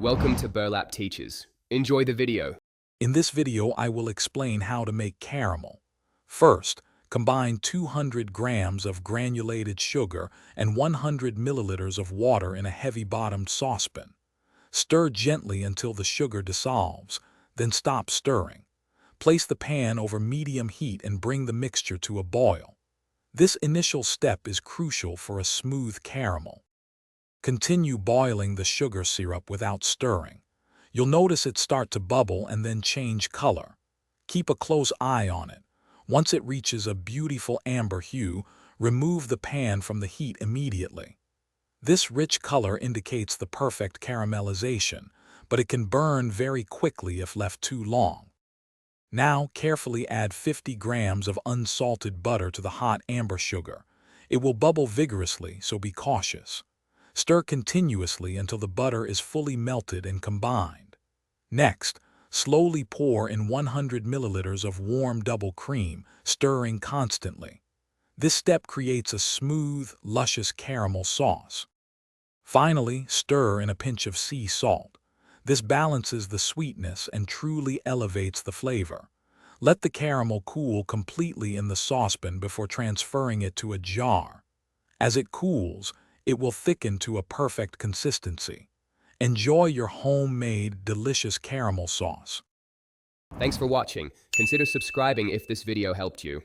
Welcome to Burlap Teachers. Enjoy the video. In this video, I will explain how to make caramel. First, combine 200 grams of granulated sugar and 100 milliliters of water in a heavy-bottomed saucepan. Stir gently until the sugar dissolves, then stop stirring. Place the pan over medium heat and bring the mixture to a boil. This initial step is crucial for a smooth caramel. Continue boiling the sugar syrup without stirring. You'll notice it start to bubble and then change color. Keep a close eye on it. Once it reaches a beautiful amber hue, remove the pan from the heat immediately. This rich color indicates the perfect caramelization, but it can burn very quickly if left too long. Now carefully add 50 grams of unsalted butter to the hot amber sugar. It will bubble vigorously, so be cautious. Stir continuously until the butter is fully melted and combined. Next, slowly pour in 100 milliliters of warm double cream, stirring constantly. This step creates a smooth, luscious caramel sauce. Finally, stir in a pinch of sea salt. This balances the sweetness and truly elevates the flavor. Let the caramel cool completely in the saucepan before transferring it to a jar. As it cools, it will thicken to a perfect consistency. Enjoy your homemade, delicious caramel sauce. Thanks for watching. Consider subscribing if this video helped you.